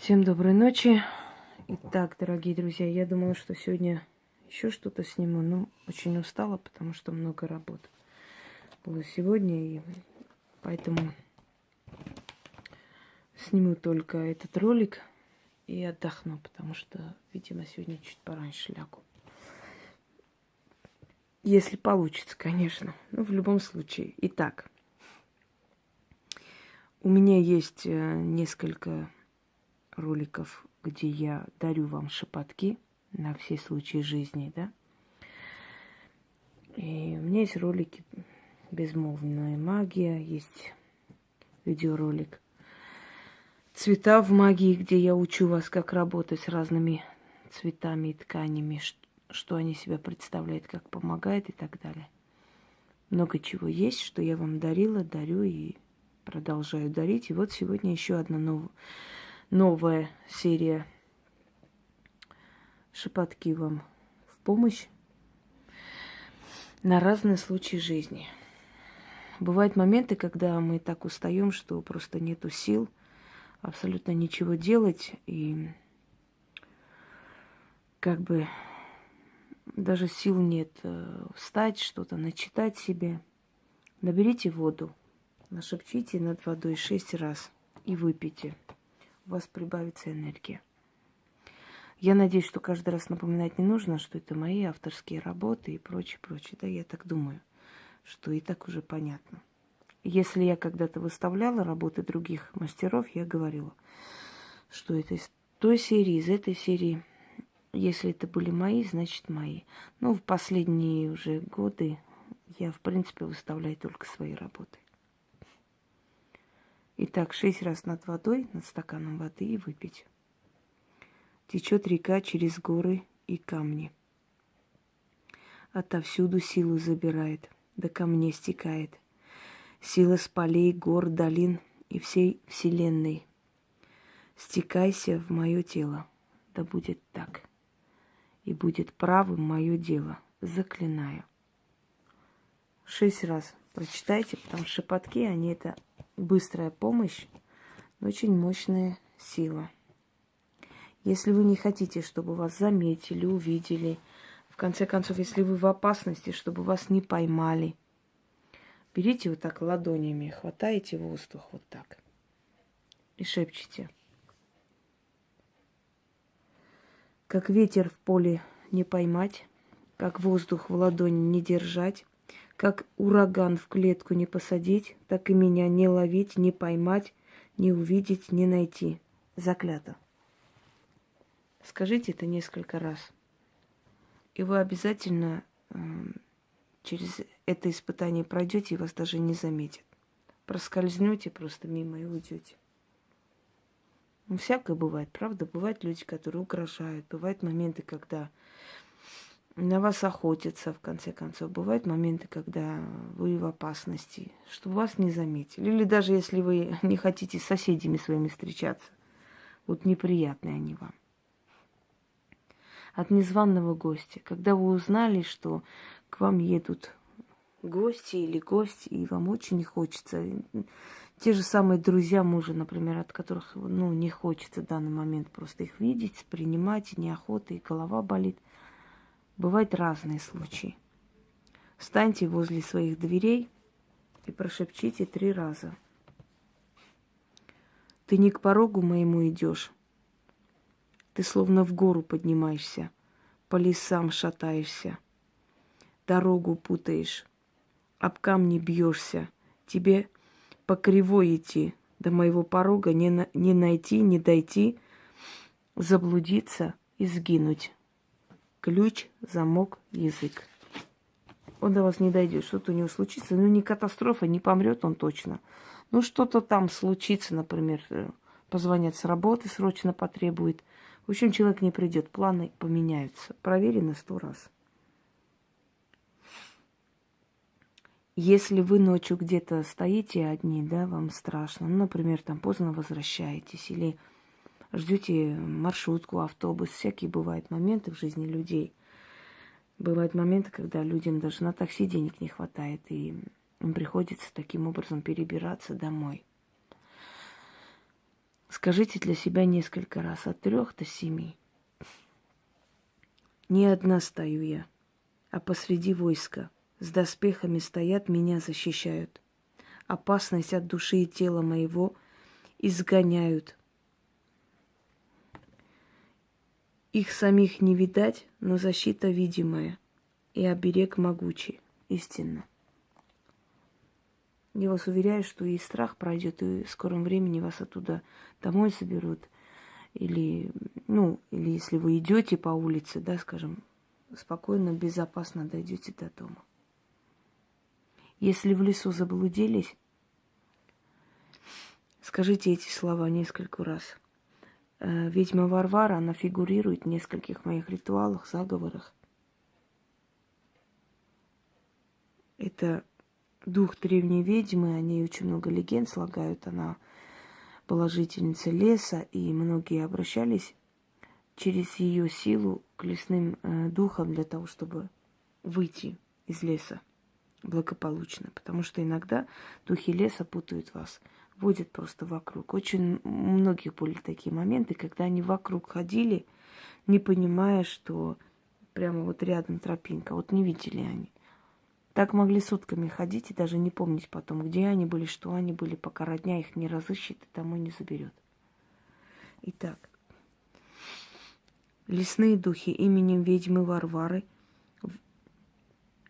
Всем доброй ночи. Итак, дорогие друзья, я думала, что сегодня еще что-то сниму, но очень устала, потому что много работы было сегодня, и поэтому сниму только этот ролик и отдохну, потому что, видимо, сегодня чуть пораньше лягу. Если получится, конечно. Ну, в любом случае. Итак, у меня есть несколько роликов, где я дарю вам шепотки на все случаи жизни, да. И у меня есть ролики «Безмолвная магия», есть видеоролик «Цвета в магии», где я учу вас, как работать с разными цветами и тканями, что они себя представляют, как помогает и так далее. Много чего есть, что я вам дарила, дарю и продолжаю дарить. И вот сегодня еще одна новая серия шепотки вам в помощь на разные случаи жизни. Бывают моменты, когда мы так устаем, что просто нету сил абсолютно ничего делать, и как бы даже сил нет встать, что-то начитать себе. Наберите воду, нашепчите над водой 6 раз и выпейте. У вас прибавится энергия. Я надеюсь, что каждый раз напоминать не нужно, что это мои авторские работы и прочее, прочее. Да, я так думаю, что и так уже понятно. Если я когда-то выставляла работы других мастеров, я говорила, что это из той серии, из этой серии. Если это были мои, значит мои. Но в последние уже годы я, в принципе, выставляю только свои работы. Итак, 6 раз над водой, над стаканом воды и выпить. Течет река через горы и камни. Отовсюду силу забирает, до камней стекает. Сила с полей, гор, долин и всей вселенной. Стекайся в мое тело, да будет так. И будет правым мое дело, заклинаю. 6 раз прочитайте, потому что шепотки, они это быстрая помощь, очень мощная сила. Если вы не хотите, чтобы вас заметили, увидели, в конце концов, если вы в опасности, чтобы вас не поймали, берите вот так ладонями, хватаете воздух вот так и шепчете. Как ветер в поле не поймать, как воздух в ладони не держать, как ураган в клетку не посадить, так и меня не ловить, не поймать, не увидеть, не найти. Заклято. Скажите это несколько раз. И вы обязательно через это испытание пройдете, и вас даже не заметят. Проскользнете просто мимо и уйдете. Ну, всякое бывает, правда? Бывают люди, которые угрожают. Бывают моменты, когда на вас охотятся, в конце концов. Бывают моменты, когда вы в опасности, чтобы вас не заметили. Или даже если вы не хотите с соседями своими встречаться. Вот неприятные они вам. От незваного гостя. Когда вы узнали, что к вам едут гости или гости, и вам очень не хочется. Те же самые друзья мужа, например, от которых не хочется в данный момент просто их видеть, принимать, неохота, и голова болит. Бывают разные случаи. Встаньте возле своих дверей и прошепчите 3 раза. Ты не к порогу моему идешь. Ты словно в гору поднимаешься, по лесам шатаешься, дорогу путаешь, об камни бьешься. Тебе по кривой идти, до моего порога не найти, не дойти, заблудиться и сгинуть. Ключ, замок, язык. Он до вас не дойдет, что-то у него случится. Ну, не катастрофа, не помрет он точно. Ну, что-то там случится, например, позвонят с работы, срочно потребует. В общем, человек не придет, планы поменяются. Проверено 100 раз. Если вы ночью где-то стоите одни, да, вам страшно, ну, например, там поздно возвращаетесь или ждете маршрутку, автобус, всякие бывают моменты в жизни людей. Бывают моменты, когда людям даже на такси денег не хватает, и им приходится таким образом перебираться домой. Скажите для себя несколько раз, от 3 до 7. Не одна стою я, а посреди войска. С доспехами стоят, меня защищают. Опасность от души и тела моего изгоняют. Их самих не видать, но защита видимая и оберег могучий, истинно. Я вас уверяю, что и страх пройдет, и в скором времени вас оттуда домой заберут. Или если вы идете по улице, да, скажем, спокойно, безопасно дойдете до дома. Если в лесу заблудились, скажите эти слова несколько раз. Ведьма Варвара, она фигурирует в нескольких моих ритуалах, заговорах. Это дух древней ведьмы, о ней очень много легенд слагают. Она была жительницей леса, и многие обращались через ее силу к лесным духам для того, чтобы выйти из леса благополучно. Потому что иногда духи леса путают вас, водят просто вокруг. Очень у многих были такие моменты, когда они вокруг ходили, не понимая, что прямо вот рядом тропинка. Вот не видели они. Так могли сутками ходить и даже не помнить потом, где они были, что они были, пока родня их не разыщет и домой не заберет. Итак, лесные духи именем ведьмы Варвары,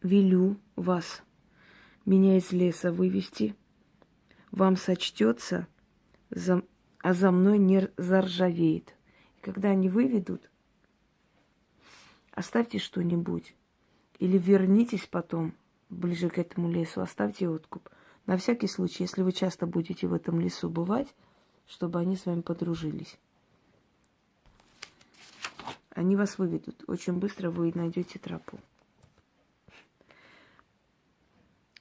велю вас, меня из леса вывести, вам сочтется, а за мной не заржавеет. И когда они выведут, оставьте что-нибудь или вернитесь потом ближе к этому лесу, оставьте откуп. На всякий случай, если вы часто будете в этом лесу бывать, чтобы они с вами подружились. Они вас выведут. Очень быстро вы найдете тропу.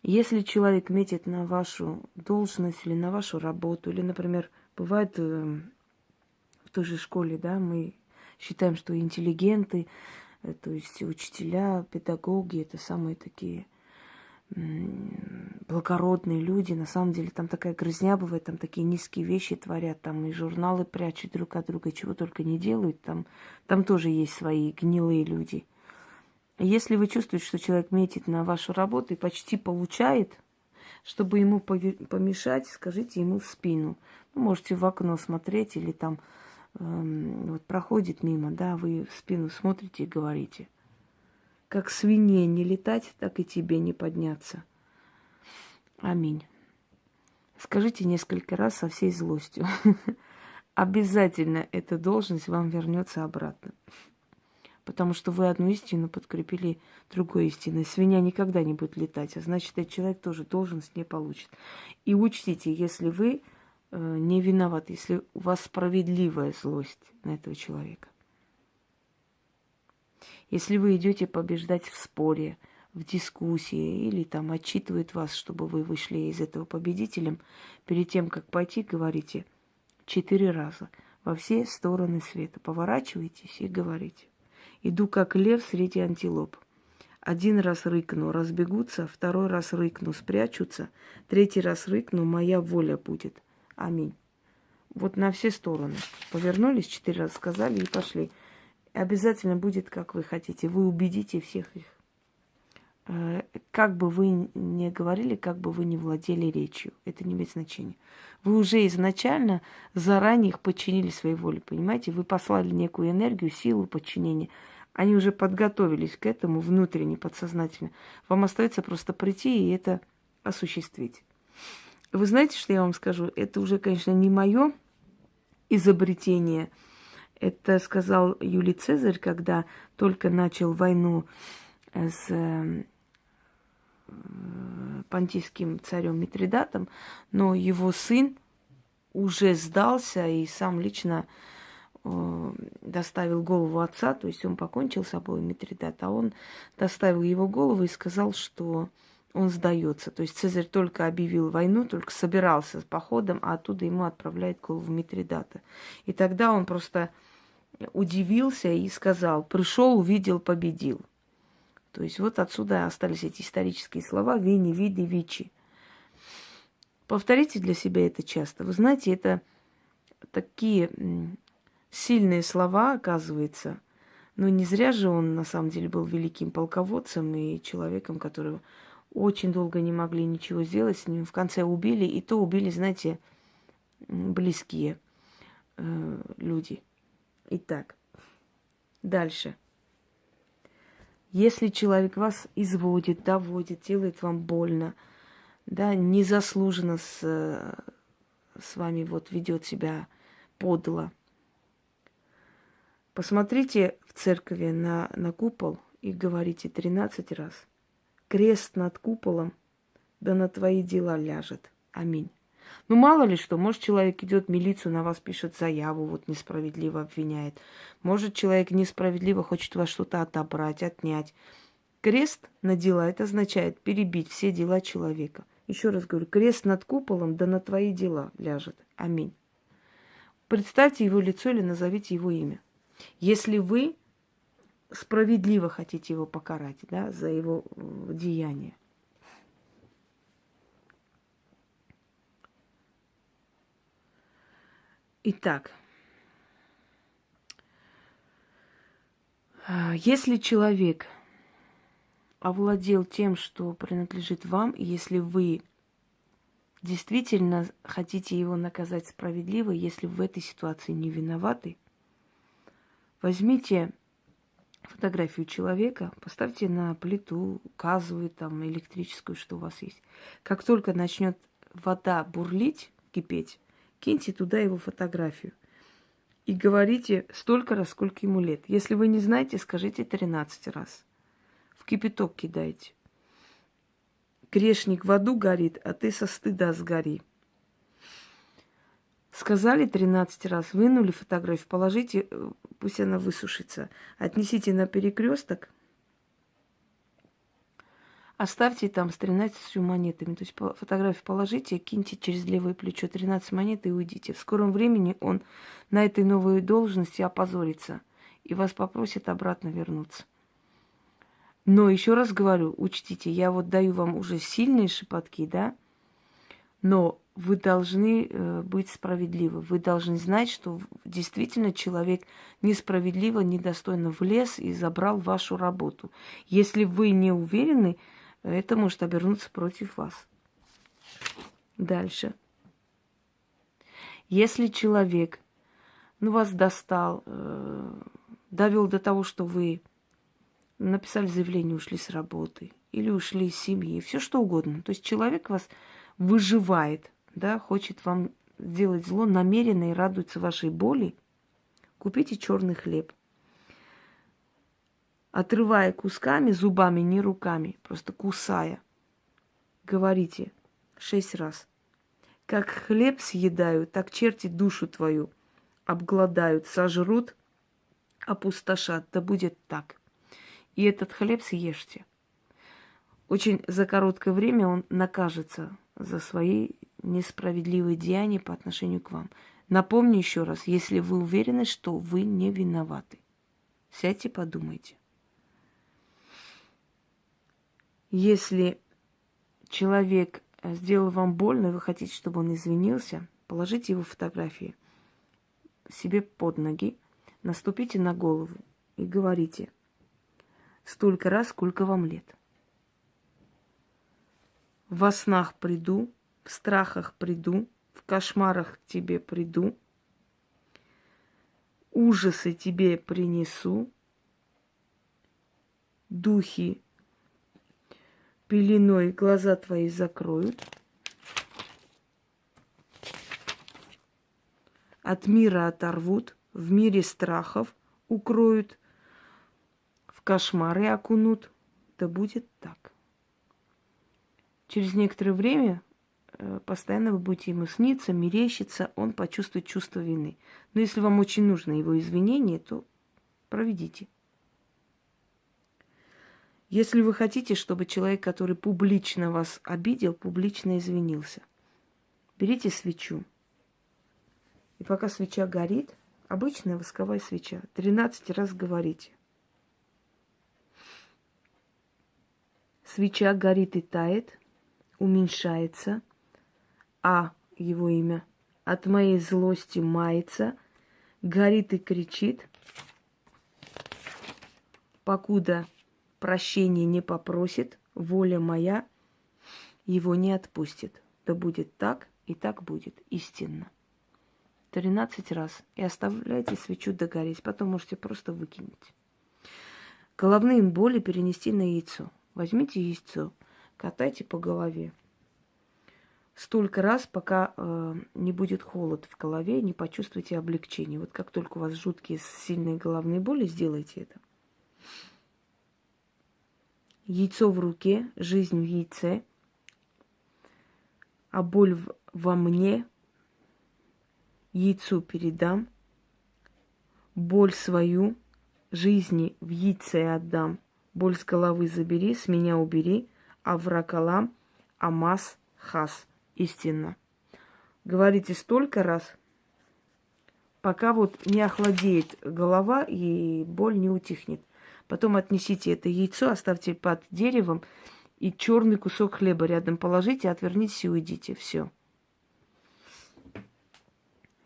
Если человек метит на вашу должность или на вашу работу, или, например, бывает в той же школе, да, мы считаем, что интеллигенты, то есть учителя, педагоги, это самые такие благородные люди. На самом деле там такая грязня бывает, там такие низкие вещи творят, там и журналы прячут друг от друга, чего только не делают. Там тоже есть свои гнилые люди. Если вы чувствуете, что человек метит на вашу работу и почти получает, чтобы ему помешать, скажите ему в спину. Можете в окно смотреть или там вот проходит мимо, да, вы в спину смотрите и говорите: как свинье не летать, так и тебе не подняться. Аминь. Скажите несколько раз со всей злостью. Обязательно эта должность вам вернется обратно. Потому что вы одну истину подкрепили другой истиной. Свинья никогда не будет летать, а значит, этот человек тоже должность не получит. И учтите, если вы не виноваты, если у вас справедливая злость на этого человека. Если вы идете побеждать в споре, в дискуссии, или там отчитывают вас, чтобы вы вышли из этого победителем, перед тем, как пойти, говорите 4 раза во все стороны света. Поворачивайтесь и говорите: иду как лев среди антилоп. 1 раз рыкну, разбегутся, 2 раз рыкну, спрячутся, 3 раз рыкну, моя воля будет. Аминь. Вот на все стороны. Повернулись 4 раза, сказали и пошли. Обязательно будет, как вы хотите. Вы убедите всех их. Как бы вы ни говорили, как бы вы ни владели речью, это не имеет значения. Вы уже изначально заранее их подчинили своей воле, понимаете? Вы послали некую энергию, силу подчинения. Они уже подготовились к этому внутренне, подсознательно. Вам остается просто прийти и это осуществить. Вы знаете, что я вам скажу? Это уже, конечно, не мое изобретение. Это сказал Юлий Цезарь, когда только начал войну с понтийским царем Митридатом, но его сын уже сдался и сам лично доставил голову отца, то есть он покончил с собой, Митридат, а он доставил его голову и сказал, что он сдается. То есть Цезарь только объявил войну, только собирался с походом, а оттуда ему отправляет голову Митридата. И тогда он просто удивился и сказал: пришел, увидел, победил. То есть вот отсюда остались эти исторические слова «вини, види, вичи». Повторите для себя это часто. Вы знаете, это такие сильные слова, оказывается. Но не зря же он, на самом деле, был великим полководцем и человеком, которого очень долго не могли ничего сделать с ним. В конце убили, и то убили, знаете, близкие люди. Итак, дальше. Если человек вас изводит, доводит, делает вам больно, да, незаслуженно с вами вот ведет себя подло, посмотрите в церкви на купол и говорите 13 раз. Крест над куполом, да на твои дела ляжет. Аминь. Ну, мало ли что, может, человек идет в милицию, на вас пишет заяву, вот несправедливо обвиняет. Может, человек несправедливо хочет у вас что-то отобрать, отнять. Крест на дела, это означает перебить все дела человека. Еще раз говорю, крест над куполом, да на твои дела ляжет. Аминь. Представьте его лицо или назовите его имя. Если вы справедливо хотите его покарать, да, за его деяния. Итак, если человек овладел тем, что принадлежит вам, и если вы действительно хотите его наказать справедливо, если вы в этой ситуации не виноваты, возьмите фотографию человека, поставьте на плиту газовую, там, электрическую, что у вас есть. Как только начнет вода бурлить, кипеть, киньте туда его фотографию. И говорите столько раз, сколько ему лет. Если вы не знаете, скажите 13 раз. В кипяток кидайте. Грешник в аду горит, а ты со стыда сгори. Сказали 13 раз, вынули фотографию, положите, пусть она высушится. Отнесите на перекресток, оставьте там с 13 монетами. То есть фотографию положите, киньте через левое плечо 13 монет и уйдите. В скором времени он на этой новой должности опозорится и вас попросит обратно вернуться. Но еще раз говорю, учтите, я вот даю вам уже сильные шепотки, да, но вы должны быть справедливы. Вы должны знать, что действительно человек несправедливо, недостойно влез и забрал вашу работу. Если вы не уверены, это может обернуться против вас. Дальше. Если человек, вас достал, довел до того, что вы написали заявление, ушли с работы или ушли из семьи, все что угодно. То есть человек вас выживает, да, хочет вам сделать зло намеренно и радуется вашей боли, купите черный хлеб. Отрывая кусками, зубами, не руками, просто кусая, говорите 6 раз. Как хлеб съедают, так черти душу твою обгладают, сожрут, опустошат. Да будет так. И этот хлеб съешьте. Очень за короткое время он накажется за свои несправедливые деяния по отношению к вам. Напомню еще раз, если вы уверены, что вы не виноваты, сядьте, подумайте. Если человек сделал вам больно, и вы хотите, чтобы он извинился, положите его фотографии себе под ноги, наступите на голову и говорите столько раз, сколько вам лет. Во снах приду, в страхах приду, в кошмарах к тебе приду, ужасы тебе принесу, духи пеленой глаза твои закроют, от мира оторвут, в мире страхов укроют, в кошмары окунут. Да будет так. Через некоторое время постоянно вы будете ему сниться, мерещиться, он почувствует чувство вины. Но если вам очень нужно его извинение, то проведите. Если вы хотите, чтобы человек, который публично вас обидел, публично извинился, берите свечу. И пока свеча горит, обычная восковая свеча, 13 раз говорите. Свеча горит и тает, уменьшается, а его имя от моей злости мается, горит и кричит, покуда прощения не попросит, воля моя его не отпустит. Да будет так, и так будет, истинно. 13 раз. И оставляйте свечу догореть, потом можете просто выкинуть. Головные боли перенести на яйцо. Возьмите яйцо, катайте по голове. Столько раз, пока не будет холод в голове, не почувствуете облегчение. Вот как только у вас жуткие сильные головные боли, сделайте это. Яйцо в руке, жизнь в яйце, а боль во мне яйцу передам, боль свою жизни в яйце отдам, боль с головы забери, с меня убери, авракалам, амаз, хас. Истинно. Говорите столько раз, пока вот не охладеет голова и боль не утихнет. Потом отнесите это яйцо, оставьте под деревом и черный кусок хлеба рядом положите, отвернитесь и уйдите. Все.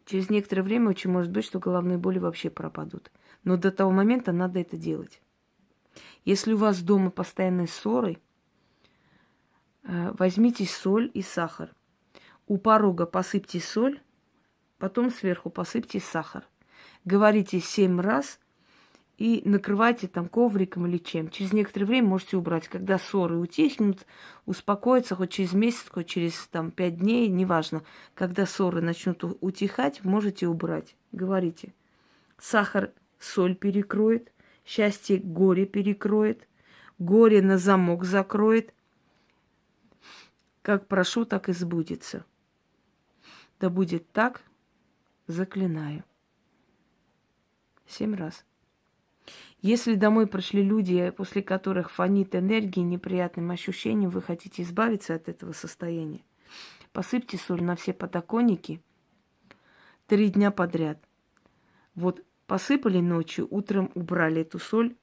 Через некоторое время очень может быть, что головные боли вообще пропадут. Но до того момента надо это делать. Если у вас дома постоянные ссоры, возьмите соль и сахар. У порога посыпьте соль, потом сверху посыпьте сахар. Говорите 7 раз и накрывайте там ковриком или чем. Через некоторое время можете убрать. Когда ссоры утихнут, успокоятся хоть через месяц, хоть через 5 дней, неважно. Когда ссоры начнут утихать, можете убрать. Говорите. Сахар соль перекроет, счастье горе перекроет, горе на замок закроет. Как прошу, так и сбудется. Да будет так, заклинаю. 7 раз. Если домой пришли люди, после которых фонит энергией, неприятным ощущением, вы хотите избавиться от этого состояния, посыпьте соль на все подоконники 3 дня подряд. Вот посыпали ночью, утром убрали эту соль,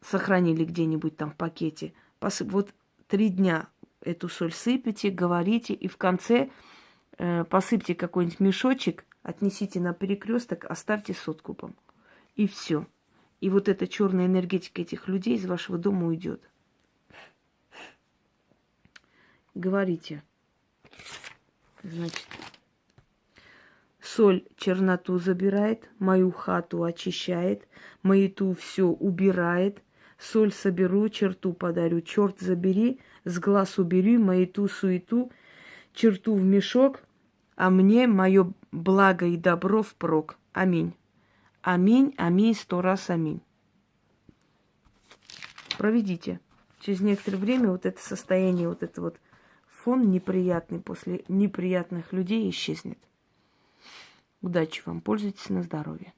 сохранили где-нибудь там в пакете. Вот 3 дня эту соль сыпите, говорите, и в конце посыпьте какой-нибудь мешочек, отнесите на перекресток, оставьте с откупом. И все. И вот эта черная энергетика этих людей из вашего дома уйдет. Говорите. Значит, соль черноту забирает, мою хату очищает, маяту все убирает, соль соберу, черту подарю, черт забери, с глаз убери, маяту суету, черту в мешок, а мне мое благо и добро впрок. Аминь. Аминь, аминь, 100 раз аминь. Проведите. Через некоторое время вот это состояние, вот этот вот фон неприятный после неприятных людей исчезнет. Удачи вам, пользуйтесь на здоровье.